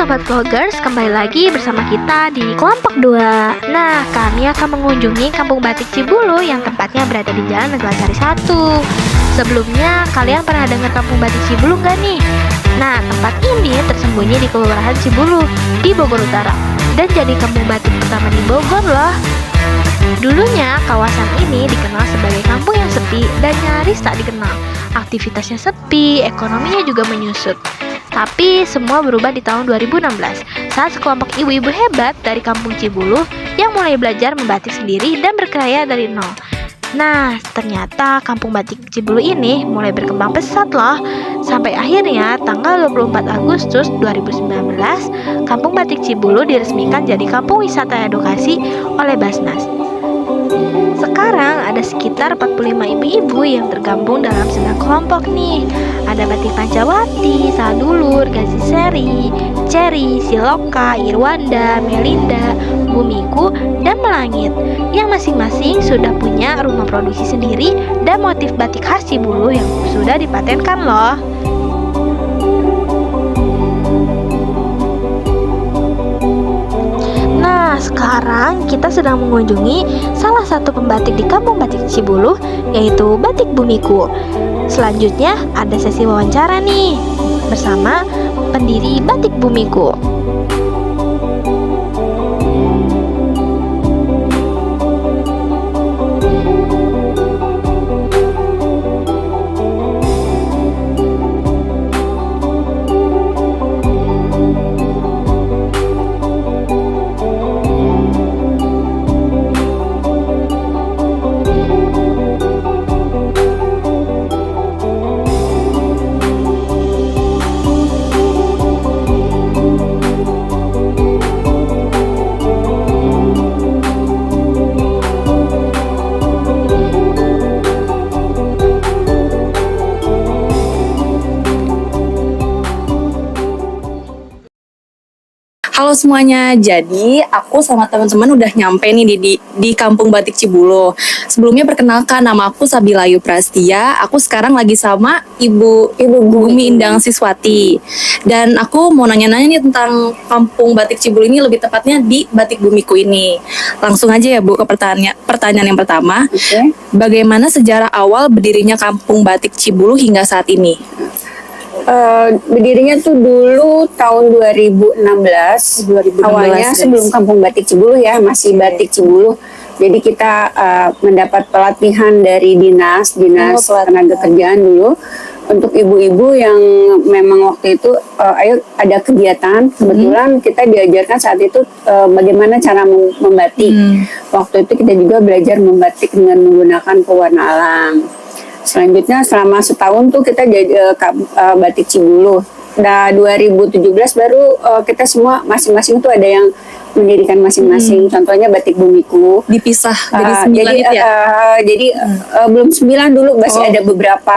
Sobat Vloggers, kembali lagi bersama kita di kelompok 2. Nah, kami akan mengunjungi Kampung Batik Cibulu yang tepatnya berada di Jalan Neglasari 1. Sebelumnya, kalian pernah dengar Kampung Batik Cibulu nggak nih? Nah, tempat ini tersembunyi di Kelurahan Cibulu, di Bogor Utara, dan jadi kampung batik pertama di Bogor loh. Dulunya, kawasan ini dikenal sebagai kampung yang sepi dan nyaris tak dikenal. Aktivitasnya sepi, ekonominya juga menyusut. Tapi semua berubah di tahun 2016 saat sekelompok ibu-ibu hebat dari kampung Cibulu yang mulai belajar membatik sendiri dan berkarya dari nol. Nah, ternyata kampung batik Cibulu ini mulai berkembang pesat loh. Sampai akhirnya tanggal 24 Agustus 2019, Kampung Batik Cibulu diresmikan jadi kampung wisata edukasi oleh Basnas. Sekarang ada sekitar 45 ibu-ibu yang tergabung dalam 9 kelompok nih. Ada Batik Pancawati, Sadulur, Gazi Seri, Cherry, Siloka, Irwanda, Melinda, Bumiku, dan Melangit, yang masing-masing sudah punya rumah produksi sendiri dan motif batik khas Cibulu yang sudah dipatenkan loh. Nah, sekarang kita sedang mengunjungi salah satu pembatik di Kampung Batik Cibulu, yaitu Batik Bumiku. Selanjutnya ada sesi wawancara nih bersama pendiri Batik Bumiku. Halo semuanya, jadi aku sama teman-teman udah nyampe nih di Kampung Batik Cibulu. Sebelumnya perkenalkan, nama aku Sabilayu Prastia. Aku sekarang lagi sama Ibu Bumi Indang Siswati. Dan aku mau nanya-nanya nih tentang Kampung Batik Cibulu ini, lebih tepatnya di Batik Bumiku ini. Langsung aja ya Bu ke pertanyaan yang pertama. Okay. Bagaimana sejarah awal berdirinya Kampung Batik Cibulu hingga saat ini? Berdirinya tuh dulu tahun 2016. Awalnya guys. sebelum Kampung Batik Cibulu ya, masih Batik Cibulu. Jadi kita mendapat pelatihan dari dinas tenaga kerjaan dulu untuk ibu-ibu yang memang waktu itu ayo ada kegiatan. Kebetulan kita diajarkan saat itu bagaimana cara membatik. Waktu itu kita juga belajar membatik dengan menggunakan pewarna alam. Selanjutnya selama setahun tuh kita jadi Batik Cibulu. Nah 2017 baru kita semua masing-masing tuh ada yang mendirikan masing-masing. Contohnya Batik Bumiku Dipisah jadi 9 itu ya? Belum 9 dulu, masih ada beberapa.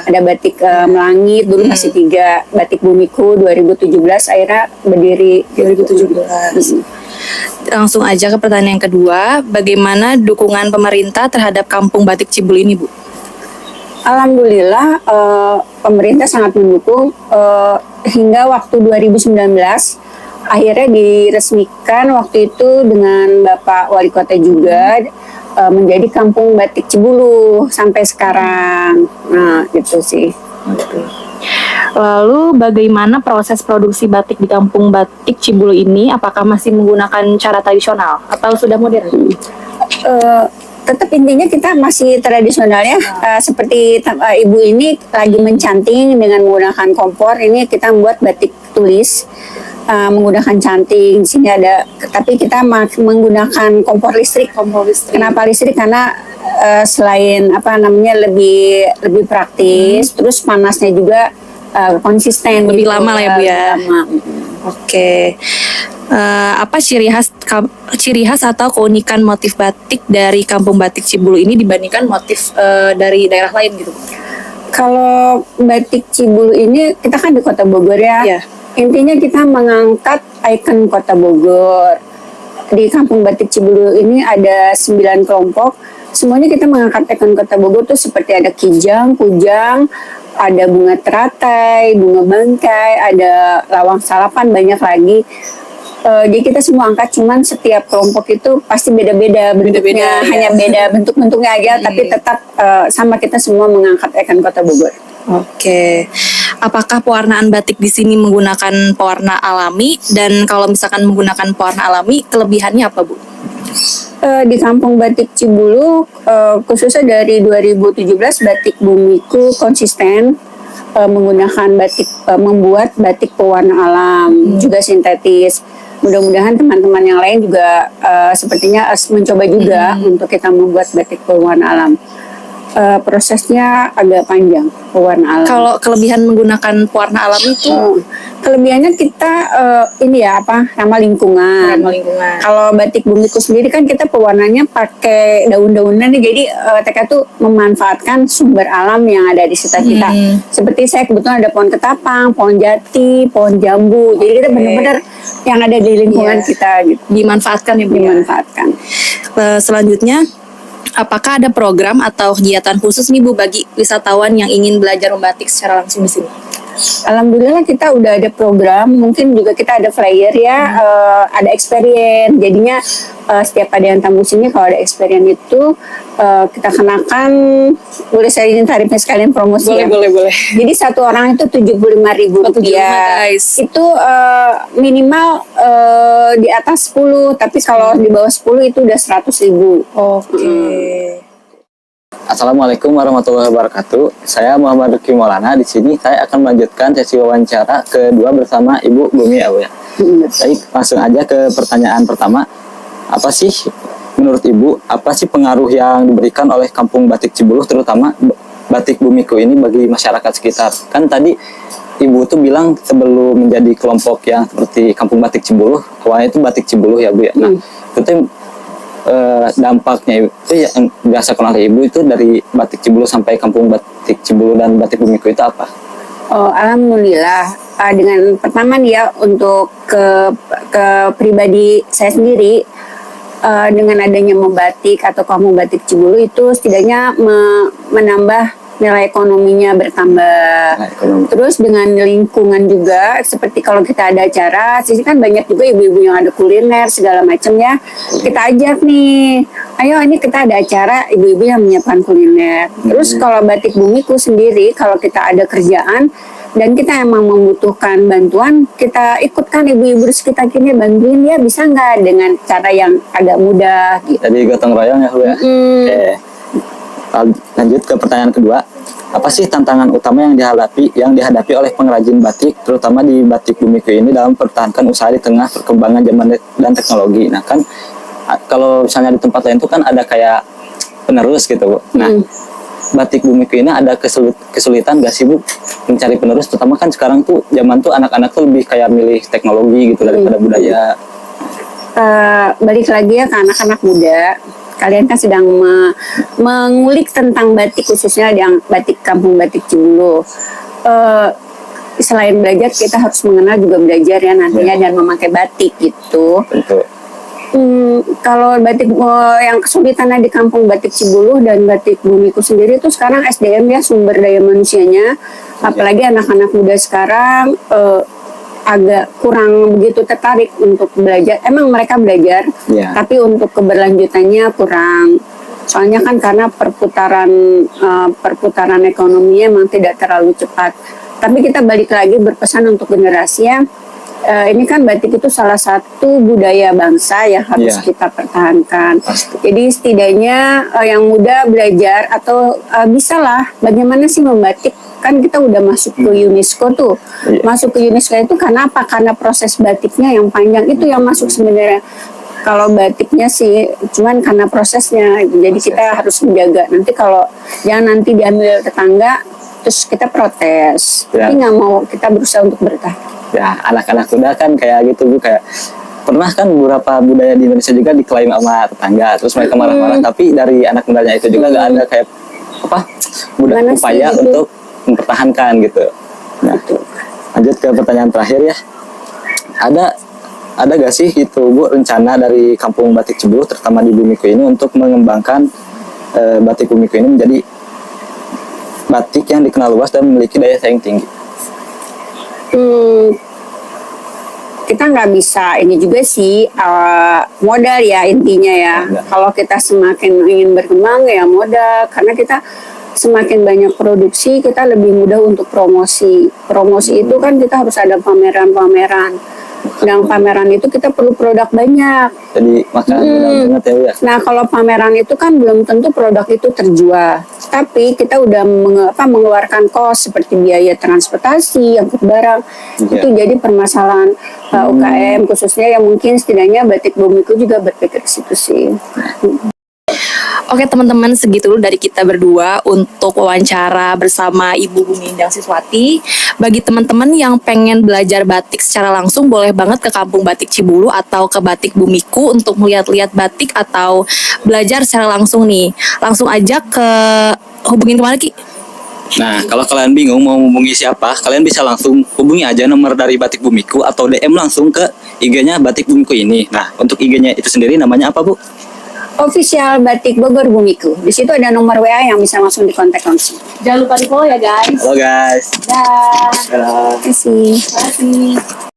Ada Batik Melangit dulu masih 3. Batik Bumiku 2017 akhirnya berdiri 2017. Langsung aja ke pertanyaan yang kedua, bagaimana dukungan pemerintah terhadap Kampung Batik Cibulu ini Bu? Alhamdulillah pemerintah sangat mendukung hingga waktu 2019 akhirnya diresmikan waktu itu dengan Bapak Wali Kota juga menjadi Kampung Batik Cibulu sampai sekarang. Nah, gitu sih. Lalu bagaimana proses produksi batik di Kampung Batik Cibulu ini? Apakah masih menggunakan cara tradisional atau sudah modern? Tetap intinya kita masih tradisional ya. Seperti ibu ini lagi mencanting dengan menggunakan kompor. Ini kita membuat batik tulis menggunakan canting. Di sini ada, tapi kita menggunakan kompor listrik. Kenapa listrik? Karena selain lebih praktis, terus panasnya juga konsisten. Lebih gitu, lama lah ya Bu ya. Oke. Apa ciri khas atau keunikan motif batik dari Kampung Batik Cibulu ini dibandingkan motif dari daerah lain gitu? Kalau Batik Cibulu ini kita kan di Kota Bogor ya. Yeah. Intinya kita mengangkat ikon Kota Bogor. Di Kampung Batik Cibulu ini ada 9 kelompok. Semuanya kita mengangkat ikon Kota Bogor tuh seperti ada kijang, kujang, ada bunga teratai, bunga bangkai, ada lawang salapan, banyak lagi. Jadi kita semua angkat, cuman setiap kelompok itu pasti beda-beda bentuknya, Beda-beda, ya. hanya beda bentuk-bentuknya aja, tapi tetap sama, kita semua mengangkat ikon Kota Bogor. Oke. Apakah pewarnaan batik di sini menggunakan pewarna alami, dan kalau misalkan menggunakan pewarna alami, kelebihannya apa, Bu? Di Kampung Batik Cibulu, khususnya dari 2017 Batik Bumiku konsisten menggunakan batik, membuat batik pewarna alam, juga sintetis. Mudah-mudahan teman-teman yang lain juga sepertinya mencoba juga untuk kita membuat batik pewarna alam. Prosesnya agak panjang, pewarna alam. Kalau kelebihan menggunakan pewarna alami itu Kelebihannya kita ini ya, ramah lingkungan. ramah lingkungan. Kalau batik Bumiku sendiri kan kita pewarnanya pakai daun-daunan nih, jadi TK tuh memanfaatkan sumber alam yang ada di sekitar kita. Seperti saya kebetulan ada pohon ketapang, pohon jati, pohon jambu. Jadi kita benar-benar yang ada di lingkungan kita gitu. Dimanfaatkan ya, Bu? Dimanfaatkan. Selanjutnya, apakah ada program atau kegiatan khusus nih, Bu, bagi wisatawan yang ingin belajar membatik secara langsung di sini? Alhamdulillah kita udah ada program, mungkin juga kita ada flyer ya, ada experience. Jadinya setiap ada yang tamu sini, kalau ada experience itu kita kenakan, boleh saya izin tarifnya sekalian promosi ya? Boleh. Jadi satu orang itu Rp75.000. guys. Itu minimal di atas 10, tapi kalau di bawah 10 itu udah 100.000. Oke. Assalamualaikum warahmatullahi wabarakatuh. Saya Muhammad Ruki Maulana. Di sini saya akan melanjutkan sesi wawancara kedua bersama Ibu Bumi ya, Bu ya. Baik, langsung aja ke pertanyaan pertama. Apa sih menurut Ibu, apa sih pengaruh yang diberikan oleh Kampung Batik Cibuluh, terutama Batik Bumiku ini bagi masyarakat sekitar? Kan tadi Ibu tuh bilang sebelum menjadi kelompok yang seperti Kampung Batik Cibuluh, awalnya itu Batik Cibuluh ya, Bu ya. Nah, itu dampaknya itu yang dirasakan oleh Ibu itu dari Batik Cibuluh sampai Kampung Batik Cibuluh dan Batik Bumiku itu apa? Oh, alhamdulillah. Dengan pertama nih ya, untuk ke pribadi saya sendiri, dengan adanya membatik atau Kampung Batik Cibuluh itu setidaknya menambah nilai ekonominya bertambah. Terus dengan lingkungan juga, seperti kalau kita ada acara, sisi kan banyak juga ibu-ibu yang ada kuliner segala macam ya. Kita ajak nih, ayo ini kita ada acara, ibu-ibu yang menyiapkan kuliner. Terus kalau Batik Bumiku sendiri, kalau kita ada kerjaan dan kita emang membutuhkan bantuan, kita ikutkan ibu-ibu di sekitar kini, bantuin ya, bisa nggak, dengan cara yang agak mudah gitu. Jadi gotong royong ya, Bu ya. Oke. Lanjut ke pertanyaan kedua. Apa sih tantangan utama yang dihadapi oleh pengrajin batik, terutama di Batik Bumiku ini, dalam mempertahankan usaha di tengah perkembangan zaman dan teknologi? Nah kan, kalau misalnya di tempat lain itu kan ada kayak penerus gitu, Bu. Nah, Batik Bumiku ini ada kesulitan gak sih, Bu, mencari penerus? Terutama kan sekarang tuh zaman tuh anak-anak tuh lebih kayak milih teknologi gitu daripada budaya. Balik lagi ya ke anak-anak muda. Kalian kan sedang mengulik tentang batik, khususnya yang batik Kampung Batik Cibuluh. Selain belajar, kita harus mengenal juga belajar ya nantinya, dan memakai batik gitu. Tentu. Kalau batik yang kesulitannya di Kampung Batik Cibuluh dan Batik Bumiku sendiri itu sekarang SDM ya, sumber daya manusianya. Apalagi anak-anak muda sekarang agak kurang begitu tertarik untuk belajar. Emang mereka belajar, tapi untuk keberlanjutannya kurang. Soalnya kan karena perputaran ekonominya memang tidak terlalu cepat. Tapi kita balik lagi berpesan untuk generasi ya. Ini kan batik itu salah satu budaya bangsa yang harus kita pertahankan. Jadi setidaknya yang muda belajar atau bisalah bagaimana sih membatik. Kan kita udah masuk ke UNESCO tuh. Masuk ke UNESCO itu karena apa? Karena proses batiknya yang panjang itu yang masuk sebenarnya. Kalau batiknya sih cuman karena prosesnya. Jadi kita harus menjaga. Nanti kalau jangan nanti diambil tetangga terus kita protes. Tapi nggak mau, kita berusaha untuk bertahan. Ya, anak-anak muda kan kayak gitu, Bu, kayak pernah kan beberapa budaya di Indonesia juga diklaim sama tetangga, terus mereka marah-marah, tapi dari anak mudanya itu juga nggak ada kayak upaya gitu untuk mempertahankan gitu. Nah, lanjut ke pertanyaan terakhir ya. Ada gak sih gitu, Bu, rencana dari Kampung Batik Cibuluh, terutama di Bumiku ini, untuk mengembangkan Batik Bumiku ini menjadi batik yang dikenal luas dan memiliki daya saing tinggi? Kita nggak bisa ini juga sih, modal ya intinya ya. Kalau kita semakin ingin berkembang ya modal, karena kita semakin banyak produksi kita lebih mudah untuk promosi. Promosi itu kan kita harus ada pameran-pameran. Dan pameran itu kita perlu produk banyak. Jadi makanan banget ya Bu ya. Nah kalau pameran itu kan belum tentu produk itu terjual, tapi kita udah mengeluarkan kos seperti biaya transportasi, angkut barang. Itu jadi permasalahan UKM khususnya yang mungkin setidaknya Batik Bumiku juga berpikir ke situ sih. Oke teman-teman, segitu dulu dari kita berdua untuk wawancara bersama Ibu Bumi Indang Siswati. Bagi teman-teman yang pengen belajar batik secara langsung, boleh banget ke Kampung Batik Cibulu atau ke Batik Bumiku untuk melihat-lihat batik atau belajar secara langsung nih. Langsung aja ke hubungin kemana Ki? Nah, kalau kalian bingung mau hubungi siapa, kalian bisa langsung hubungi aja nomor dari Batik Bumiku atau DM langsung ke IG-nya Batik Bumiku ini. Nah, untuk IG-nya itu sendiri namanya apa Bu? Official Batik Bogor Bumiku. Di situ ada nomor WA yang bisa langsung dikontak langsung. Jangan lupa di follow ya guys. Halo guys. Dah. Dadah. Terima kasih. Terima kasih.